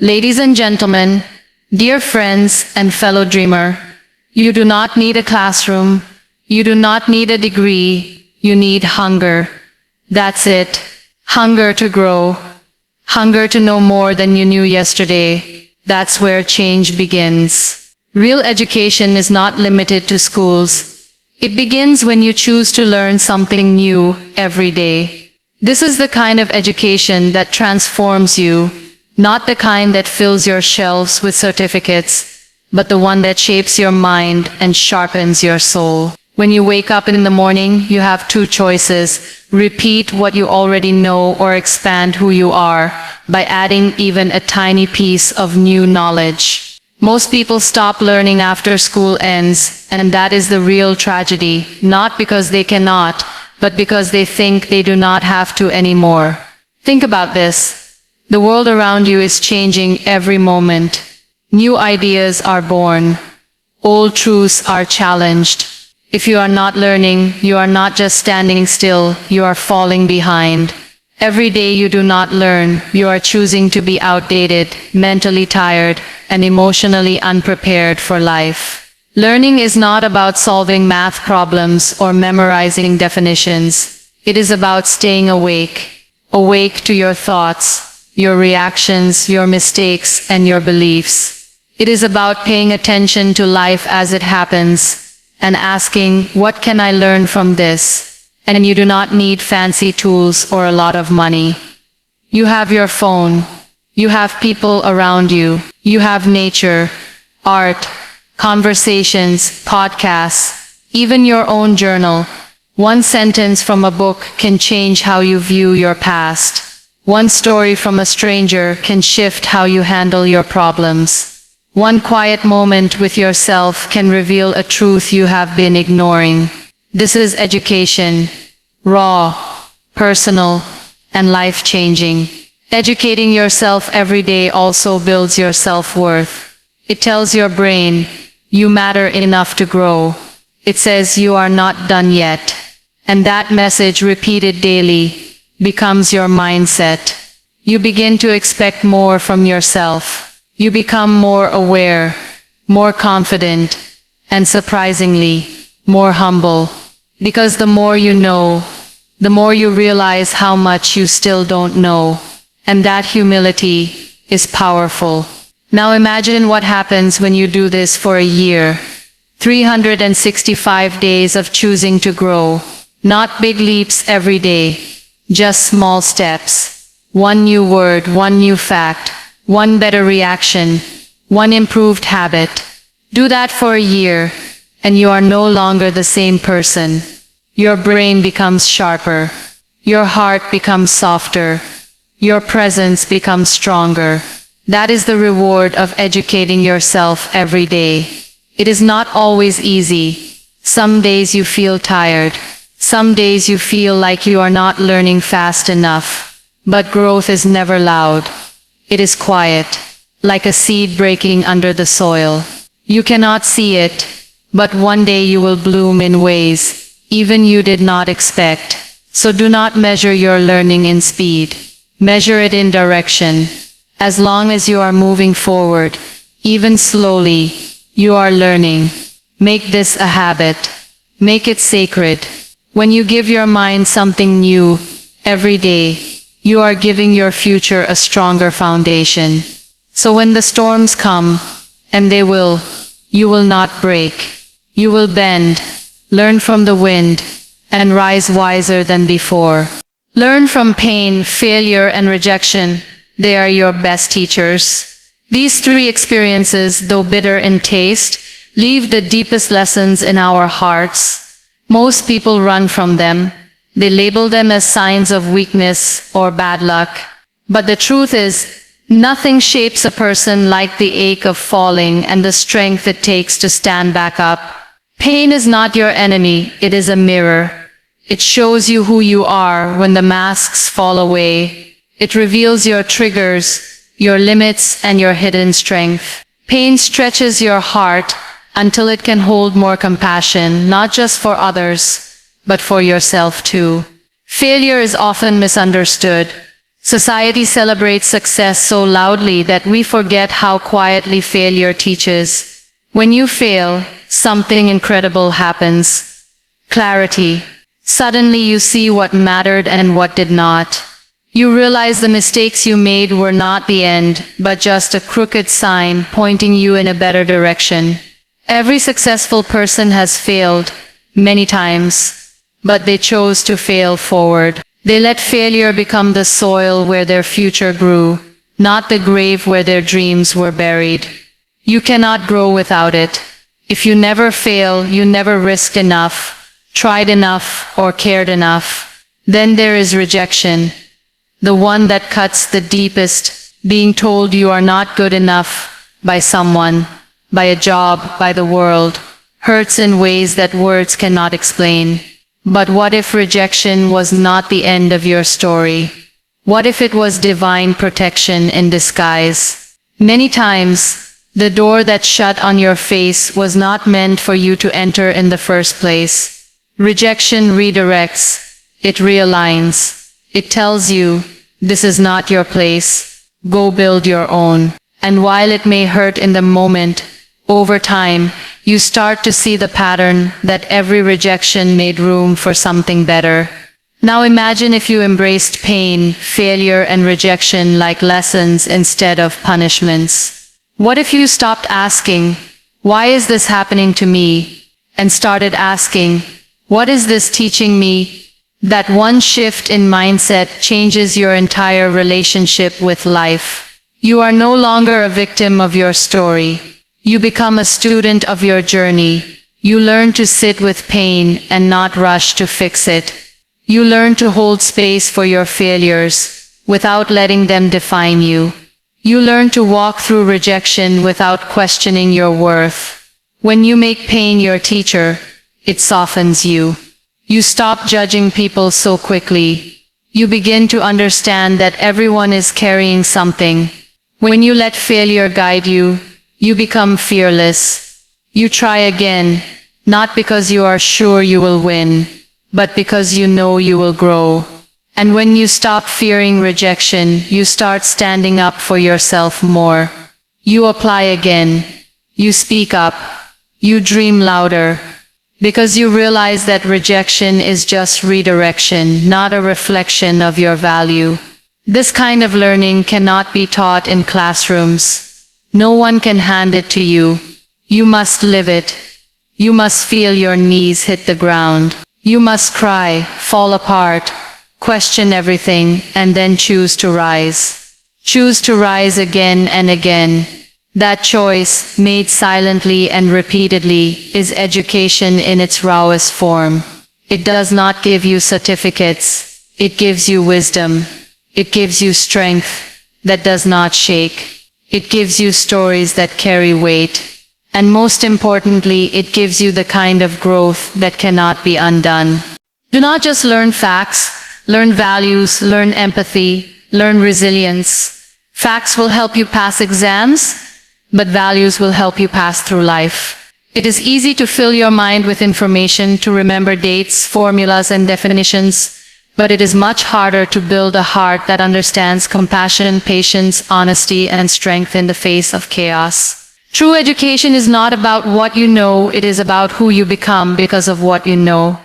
Ladies and gentlemen, dear friends and fellow dreamer, you do not need a classroom, you do not need a degree, you need hunger. That's it. Hunger to grow. Hunger to know more than you knew yesterday. That's where change begins. Real education is not limited to schools. It begins when you choose to learn something new every day. This is the kind of education that transforms you, not the kind that fills your shelves with certificates, but the one that shapes your mind and sharpens your soul. When you wake up in the morning, you have two choices: repeat what you already know or expand who you are by adding even a tiny piece of new knowledge. Most people stop learning after school ends, and that is the real tragedy, not because they cannot, but because they think they do not have to anymore. Think about this. The world around you is changing every moment. New ideas are born. Old truths are challenged. If you are not learning, you are not just standing still, you are falling behind. Every day you do not learn, you are choosing to be outdated, mentally tired, and emotionally unprepared for life. Learning is not about solving math problems or memorizing definitions. It is about staying awake. Awake to your thoughts, your reactions, your mistakes, and your beliefs. It is about paying attention to life as it happens, and asking, what can I learn from this? And you do not need fancy tools or a lot of money. You have your phone. You have people around you. You have nature, art, conversations, podcasts, even your own journal. One sentence from a book can change how you view your past. One story from a stranger can shift how you handle your problems. One quiet moment with yourself can reveal a truth you have been ignoring. This is education. Raw, personal, and life-changing. Educating yourself every day also builds your self-worth. It tells your brain, you matter enough to grow. It says you are not done yet. And that message repeated daily becomes your mindset. You begin to expect more from yourself. You become more aware, more confident, and surprisingly, more humble. Because the more you know, the more you realize how much you still don't know. And that humility is powerful. Now imagine what happens when you do this for a year. 365 days of choosing to grow. Not big leaps every day, just small steps. One new word, one new fact. One better reaction, one improved habit. Do that for a year, and you are no longer the same person. Your brain becomes sharper. Your heart becomes softer. Your presence becomes stronger. That is the reward of educating yourself every day. It is not always easy. Some days you feel tired. Some days you feel like you are not learning fast enough. But growth is never loud. It is quiet, like a seed breaking under the soil. You cannot see it, but one day you will bloom in ways even you did not expect. So do not measure your learning in speed. Measure it in direction. As long as you are moving forward, even slowly, you are learning. Make this a habit. Make it sacred. When you give your mind something new every day, you are giving your future a stronger foundation. So when the storms come, and they will, you will not break. You will bend, learn from the wind, and rise wiser than before. Learn from pain, failure, and rejection. They are your best teachers. These three experiences, though bitter in taste, leave the deepest lessons in our hearts. Most people run from them. They label them as signs of weakness or bad luck. But the truth is, nothing shapes a person like the ache of falling and the strength it takes to stand back up. Pain is not your enemy, it is a mirror. It shows you who you are when the masks fall away. It reveals your triggers, your limits, and your hidden strength. Pain stretches your heart until it can hold more compassion, not just for others, but for yourself too. Failure is often misunderstood. Society celebrates success so loudly that we forget how quietly failure teaches. When you fail, something incredible happens. Clarity. Suddenly you see what mattered and what did not. You realize the mistakes you made were not the end, but just a crooked sign pointing you in a better direction. Every successful person has failed, many times, but they chose to fail forward. They let failure become the soil where their future grew, not the grave where their dreams were buried. You cannot grow without it. If you never fail, you never risked enough, tried enough, or cared enough. Then there is rejection, the one that cuts the deepest, being told you are not good enough by someone, by a job, by the world, hurts in ways that words cannot explain. But what if rejection was not the end of your story? What if it was divine protection in disguise? Many times, the door that shut on your face was not meant for you to enter in the first place. Rejection redirects, it realigns. It tells you, this is not your place, go build your own. And while it may hurt in the moment, over time, you start to see the pattern that every rejection made room for something better. Now imagine if you embraced pain, failure, and rejection like lessons instead of punishments. What if you stopped asking, why is this happening to me? And started asking, what is this teaching me? That one shift in mindset changes your entire relationship with life. You are no longer a victim of your story. You become a student of your journey. You learn to sit with pain and not rush to fix it. You learn to hold space for your failures without letting them define you. You learn to walk through rejection without questioning your worth. When you make pain your teacher, it softens you. You stop judging people so quickly. You begin to understand that everyone is carrying something. When you let failure guide you, you become fearless. You try again, not because you are sure you will win, but because you know you will grow. And when you stop fearing rejection, you start standing up for yourself more. You apply again. You speak up. You dream louder. Because you realize that rejection is just redirection, not a reflection of your value. This kind of learning cannot be taught in classrooms. No one can hand it to you. You must live it. You must feel your knees hit the ground. You must cry, fall apart, question everything, and then choose to rise. Choose to rise again and again. That choice, made silently and repeatedly, is education in its rawest form. It does not give you certificates. It gives you wisdom. It gives you strength that does not shake. It gives you stories that carry weight. And most importantly, it gives you the kind of growth that cannot be undone. Do not just learn facts, learn values, learn empathy, learn resilience. Facts will help you pass exams, but values will help you pass through life. It is easy to fill your mind with information, to remember dates, formulas, and definitions, but it is much harder to build a heart that understands compassion, patience, honesty, and strength in the face of chaos. True education is not about what you know, it is about who you become because of what you know.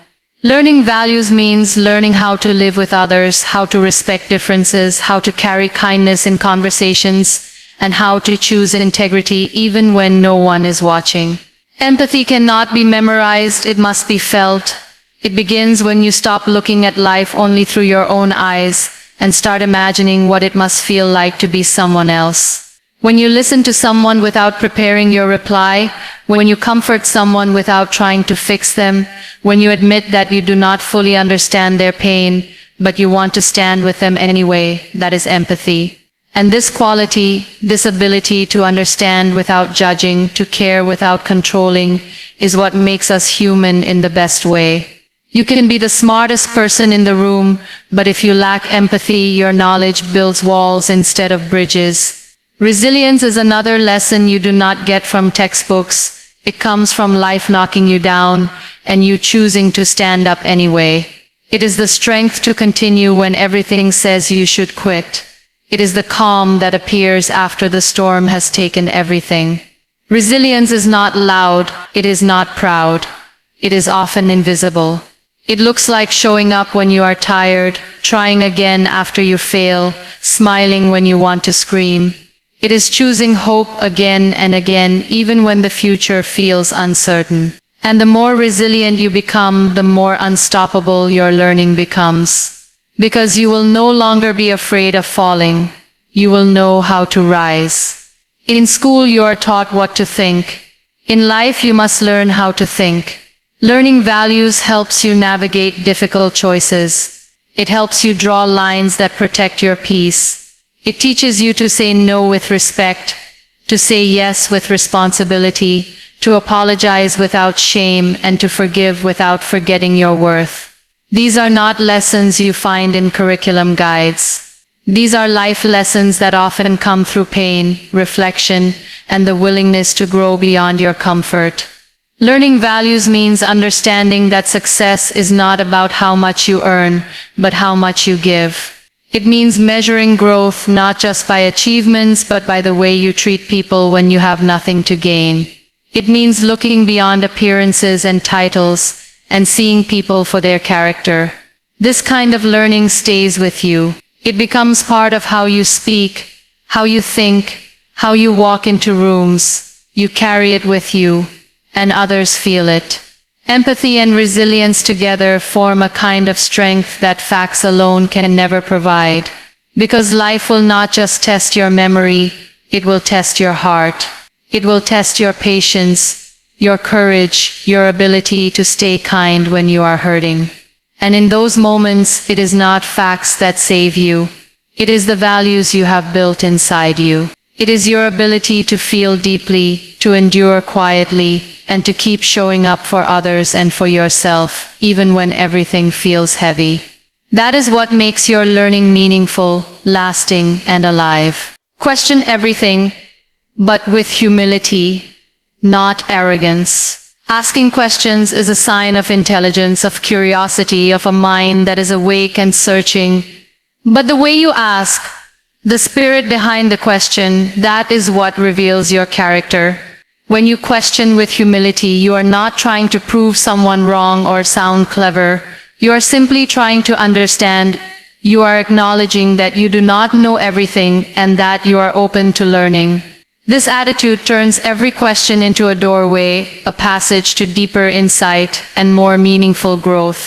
Learning values means learning how to live with others, how to respect differences, how to carry kindness in conversations, and how to choose integrity even when no one is watching. Empathy cannot be memorized, it must be felt. It begins when you stop looking at life only through your own eyes and start imagining what it must feel like to be someone else. When you listen to someone without preparing your reply, when you comfort someone without trying to fix them, when you admit that you do not fully understand their pain, but you want to stand with them anyway, that is empathy. And this quality, this ability to understand without judging, to care without controlling, is what makes us human in the best way. You can be the smartest person in the room, but if you lack empathy, your knowledge builds walls instead of bridges. Resilience is another lesson you do not get from textbooks. It comes from life knocking you down, and you choosing to stand up anyway. It is the strength to continue when everything says you should quit. It is the calm that appears after the storm has taken everything. Resilience is not loud, it is not proud. It is often invisible. It looks like showing up when you are tired, trying again after you fail, smiling when you want to scream. It is choosing hope again and again, even when the future feels uncertain. And the more resilient you become, the more unstoppable your learning becomes. Because you will no longer be afraid of falling. You will know how to rise. In school you are taught what to think. In life you must learn how to think. Learning values helps you navigate difficult choices. It helps you draw lines that protect your peace. It teaches you to say no with respect, to say yes with responsibility, to apologize without shame, and to forgive without forgetting your worth. These are not lessons you find in curriculum guides. These are life lessons that often come through pain, reflection, and the willingness to grow beyond your comfort. Learning values means understanding that success is not about how much you earn, but how much you give. It means measuring growth not just by achievements, but by the way you treat people when you have nothing to gain. It means looking beyond appearances and titles, and seeing people for their character. This kind of learning stays with you. It becomes part of how you speak, how you think, how you walk into rooms. You carry it with you, and others feel it. Empathy and resilience together form a kind of strength that facts alone can never provide. Because life will not just test your memory, it will test your heart. It will test your patience, your courage, your ability to stay kind when you are hurting. And in those moments, it is not facts that save you. It is the values you have built inside you. It is your ability to feel deeply, to endure quietly, and to keep showing up for others and for yourself, even when everything feels heavy. That is what makes your learning meaningful, lasting, and alive. Question everything, but with humility, not arrogance. Asking questions is a sign of intelligence, of curiosity, of a mind that is awake and searching. But the way you ask, the spirit behind the question, that is what reveals your character. When you question with humility, you are not trying to prove someone wrong or sound clever. You are simply trying to understand. You are acknowledging that you do not know everything and that you are open to learning. This attitude turns every question into a doorway, a passage to deeper insight and more meaningful growth.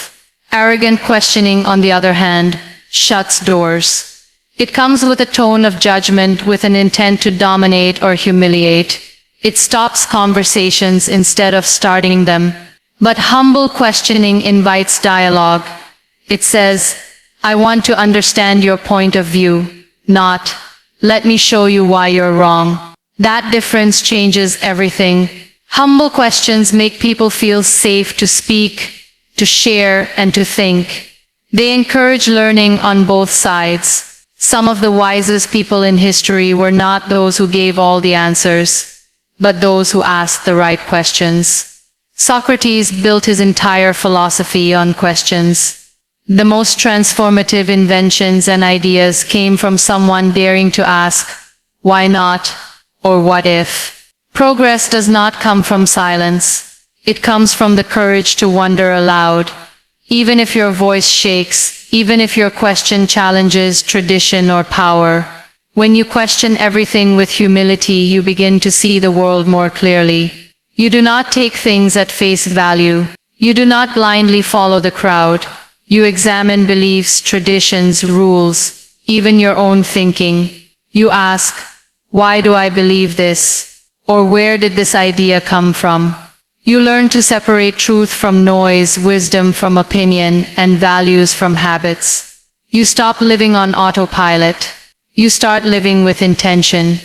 Arrogant questioning, on the other hand, shuts doors. It comes with a tone of judgment, with an intent to dominate or humiliate. It stops conversations instead of starting them. But humble questioning invites dialogue. It says, I want to understand your point of view, not, let me show you why you're wrong. That difference changes everything. Humble questions make people feel safe to speak, to share, and to think. They encourage learning on both sides. Some of the wisest people in history were not those who gave all the answers, but those who asked the right questions. Socrates built his entire philosophy on questions. The most transformative inventions and ideas came from someone daring to ask, why not, or what if? Progress does not come from silence. It comes from the courage to wonder aloud. Even if your voice shakes, even if your question challenges tradition or power. When you question everything with humility, you begin to see the world more clearly. You do not take things at face value. You do not blindly follow the crowd. You examine beliefs, traditions, rules, even your own thinking. You ask, why do I believe this? Or where did this idea come from? You learn to separate truth from noise, wisdom from opinion, and values from habits. You stop living on autopilot. You start living with intention.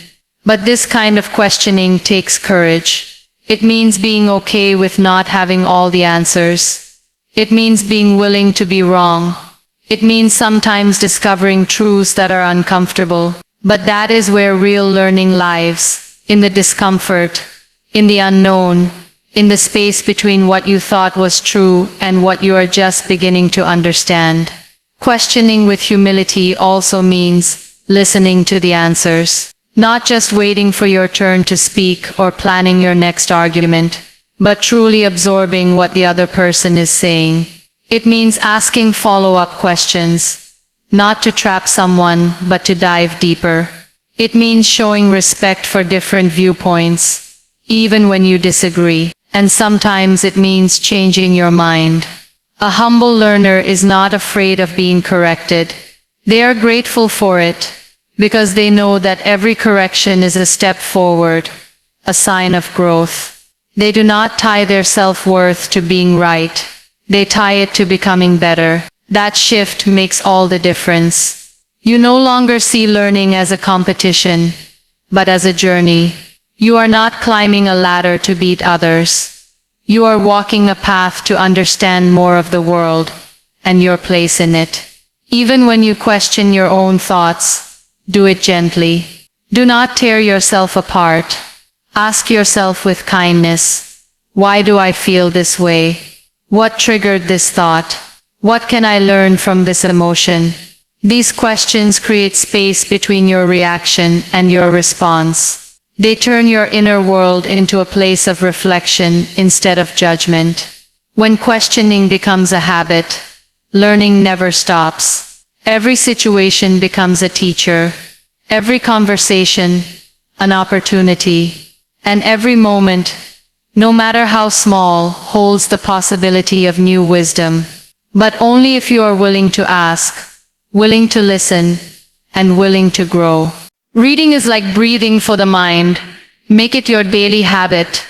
But this kind of questioning takes courage. It means being okay with not having all the answers. It means being willing to be wrong. It means sometimes discovering truths that are uncomfortable. But that is where real learning lies, in the discomfort, in the unknown, in the space between what you thought was true and what you are just beginning to understand. Questioning with humility also means listening to the answers, not just waiting for your turn to speak or planning your next argument, but truly absorbing what the other person is saying. It means asking follow-up questions, not to trap someone, but to dive deeper. It means showing respect for different viewpoints, even when you disagree. And sometimes it means changing your mind. A humble learner is not afraid of being corrected. They are grateful for it, because they know that every correction is a step forward, a sign of growth. They do not tie their self-worth to being right. They tie it to becoming better. That shift makes all the difference. You no longer see learning as a competition, but as a journey. You are not climbing a ladder to beat others. You are walking a path to understand more of the world and your place in it. Even when you question your own thoughts, do it gently. Do not tear yourself apart. Ask yourself with kindness, why do I feel this way? What triggered this thought? What can I learn from this emotion? These questions create space between your reaction and your response. They turn your inner world into a place of reflection instead of judgment. When questioning becomes a habit, learning never stops. Every situation becomes a teacher. Every conversation, an opportunity. And every moment, no matter how small, holds the possibility of new wisdom. But only if you are willing to ask, willing to listen, and willing to grow. Reading is like breathing for the mind. Make it your daily habit.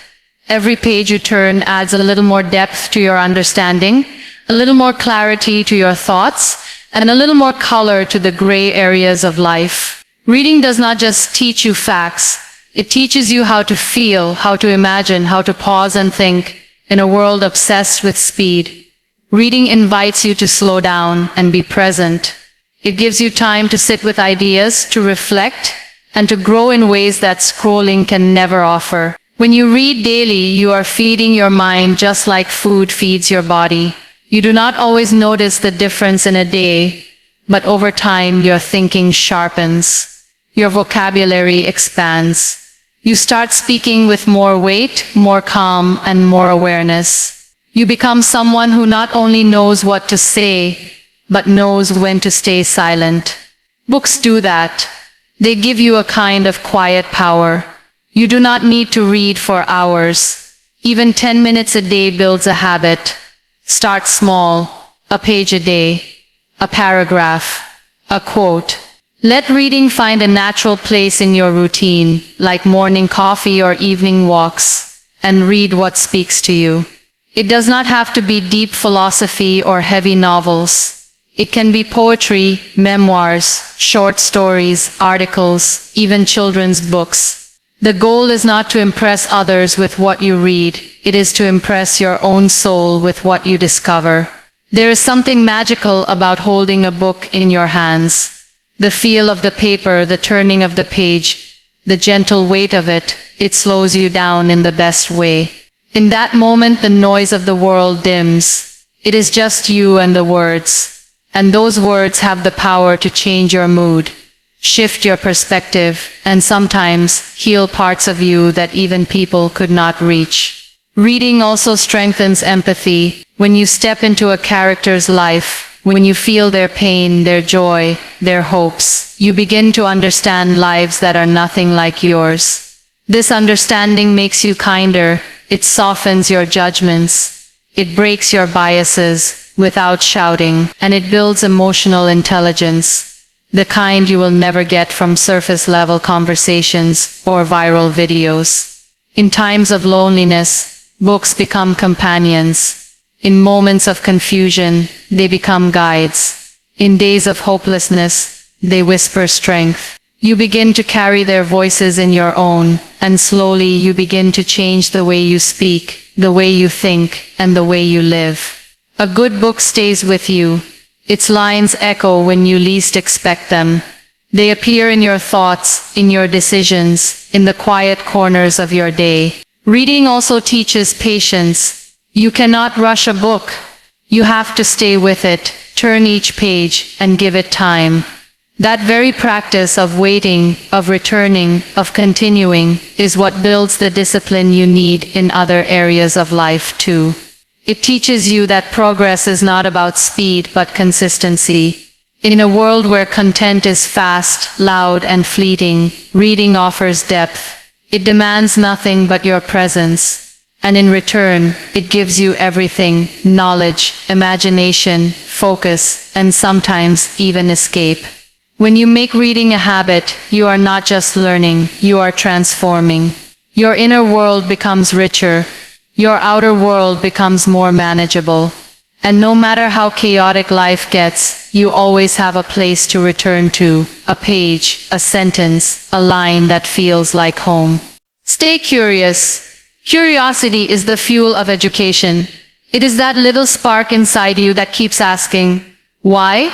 Every page you turn adds a little more depth to your understanding, a little more clarity to your thoughts, and a little more color to the gray areas of life. Reading does not just teach you facts. It teaches you how to feel, how to imagine, how to pause and think in a world obsessed with speed. Reading invites you to slow down and be present. It gives you time to sit with ideas, to reflect, and to grow in ways that scrolling can never offer. When you read daily, you are feeding your mind just like food feeds your body. You do not always notice the difference in a day, but over time your thinking sharpens. Your vocabulary expands. You start speaking with more weight, more calm, and more awareness. You become someone who not only knows what to say, but knows when to stay silent. Books do that. They give you a kind of quiet power. You do not need to read for hours. Even 10 minutes a day builds a habit. Start small. A page a day. A paragraph. A quote. Let reading find a natural place in your routine, like morning coffee or evening walks, and read what speaks to you. It does not have to be deep philosophy or heavy novels. It can be poetry, memoirs, short stories, articles, even children's books. The goal is not to impress others with what you read. It is to impress your own soul with what you discover. There is something magical about holding a book in your hands. The feel of the paper, the turning of the page, the gentle weight of it, it slows you down in the best way. In that moment, the noise of the world dims. It is just you and the words. And those words have the power to change your mood, shift your perspective, and sometimes heal parts of you that even people could not reach. Reading also strengthens empathy. When you step into a character's life, when you feel their pain, their joy, their hopes, you begin to understand lives that are nothing like yours. This understanding makes you kinder. It softens your judgments. It breaks your biases without shouting, and it builds emotional intelligence, the kind you will never get from surface-level conversations or viral videos. In times of loneliness, books become companions. In moments of confusion, they become guides. In days of hopelessness, they whisper strength. You begin to carry their voices in your own, and slowly you begin to change the way you speak, the way you think, and the way you live. A good book stays with you. Its lines echo when you least expect them. They appear in your thoughts, in your decisions, in the quiet corners of your day. Reading also teaches patience. You cannot rush a book. You have to stay with it, turn each page, and give it time. That very practice of waiting, of returning, of continuing, is what builds the discipline you need in other areas of life too. It teaches you that progress is not about speed but consistency. In a world where content is fast, loud, and fleeting, reading offers depth. It demands nothing but your presence. And in return, it gives you everything: knowledge, imagination, focus, and sometimes even escape. When you make reading a habit, you are not just learning, you are transforming. Your inner world becomes richer. Your outer world becomes more manageable. And no matter how chaotic life gets, you always have a place to return to, a page, a sentence, a line that feels like home. Stay curious. Curiosity is the fuel of education. It is that little spark inside you that keeps asking, why?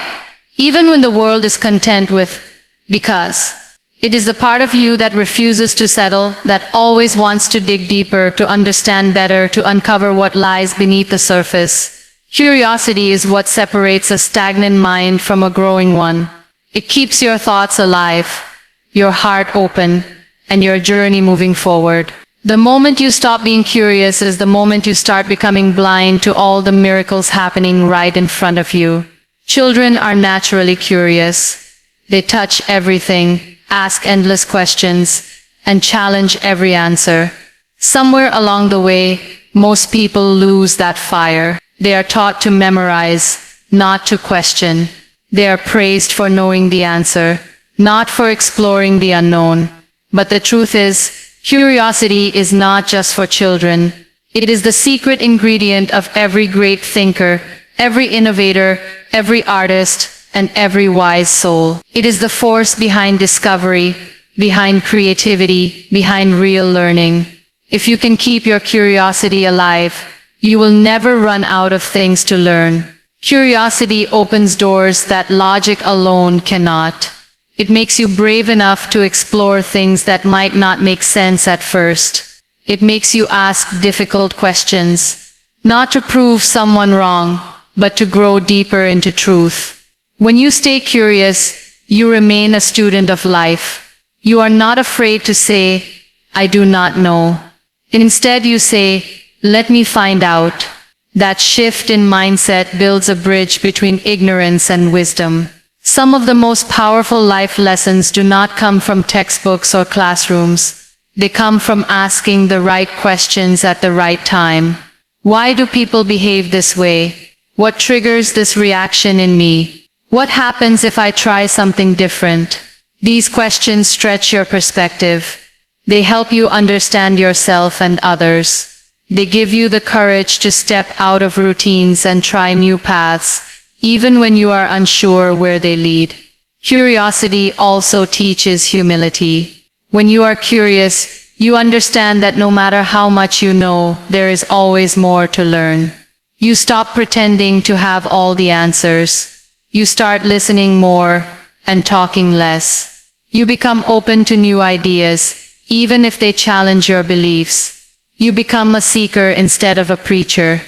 Even when the world is content with, because. It is the part of you that refuses to settle, that always wants to dig deeper, to understand better, to uncover what lies beneath the surface. Curiosity is what separates a stagnant mind from a growing one. It keeps your thoughts alive, your heart open, and your journey moving forward. The moment you stop being curious is the moment you start becoming blind to all the miracles happening right in front of you. Children are naturally curious. They touch everything, ask endless questions, and challenge every answer. Somewhere along the way, most people lose that fire. They are taught to memorize, not to question. They are praised for knowing the answer, not for exploring the unknown. But the truth is, curiosity is not just for children. It is the secret ingredient of every great thinker, every innovator, every artist, and every wise soul. It is the force behind discovery, behind creativity, behind real learning. If you can keep your curiosity alive, you will never run out of things to learn. Curiosity opens doors that logic alone cannot. It makes you brave enough to explore things that might not make sense at first. It makes you ask difficult questions, not to prove someone wrong, but to grow deeper into truth. When you stay curious, you remain a student of life. You are not afraid to say, I do not know. Instead you say, let me find out. That shift in mindset builds a bridge between ignorance and wisdom. Some of the most powerful life lessons do not come from textbooks or classrooms. They come from asking the right questions at the right time. Why do people behave this way? What triggers this reaction in me? What happens if I try something different? These questions stretch your perspective. They help you understand yourself and others. They give you the courage to step out of routines and try new paths, even when you are unsure where they lead. Curiosity also teaches humility. When you are curious, you understand that no matter how much you know, there is always more to learn. You stop pretending to have all the answers. You start listening more and talking less. You become open to new ideas, even if they challenge your beliefs. You become a seeker instead of a preacher.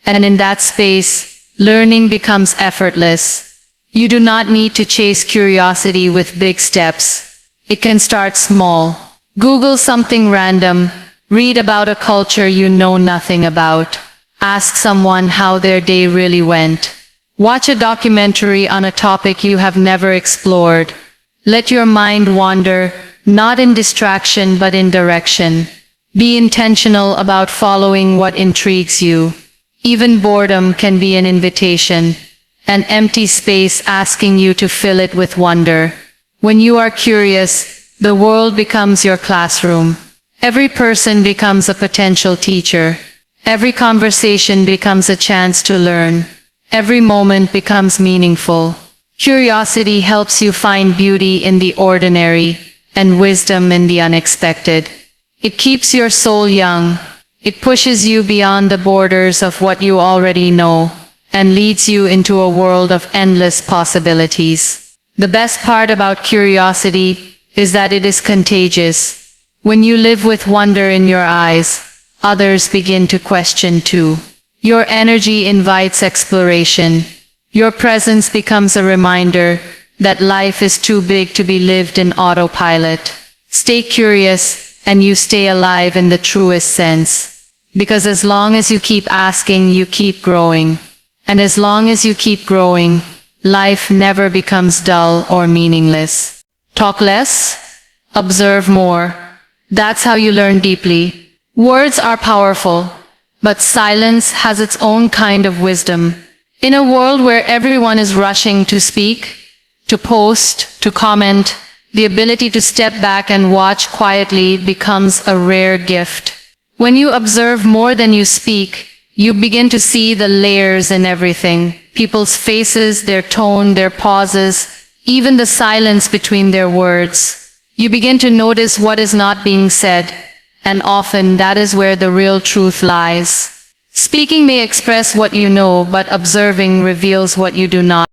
And in that space, learning becomes effortless. You do not need to chase curiosity with big steps. It can start small. Google something random. Read about a culture you know nothing about. Ask someone how their day really went. Watch a documentary on a topic you have never explored. Let your mind wander, not in distraction but in direction. Be intentional about following what intrigues you. Even boredom can be an invitation, an empty space asking you to fill it with wonder. When you are curious, the world becomes your classroom. Every person becomes a potential teacher. Every conversation becomes a chance to learn. Every moment becomes meaningful. Curiosity helps you find beauty in the ordinary and wisdom in the unexpected. It keeps your soul young. It pushes you beyond the borders of what you already know and leads you into a world of endless possibilities. The best part about curiosity is that it is contagious. When you live with wonder in your eyes, others begin to question too. Your energy invites exploration. Your presence becomes a reminder that life is too big to be lived in autopilot. Stay curious, and you stay alive in the truest sense. Because as long as you keep asking, you keep growing. And as long as you keep growing, life never becomes dull or meaningless. Talk less, observe more. That's how you learn deeply. Words are powerful, but silence has its own kind of wisdom. In a world where everyone is rushing to speak, to post, to comment, the ability to step back and watch quietly becomes a rare gift. When you observe more than you speak, you begin to see the layers in everything. People's faces, their tone, their pauses, even the silence between their words. You begin to notice what is not being said, and often that is where the real truth lies. Speaking may express what you know, but observing reveals what you do not.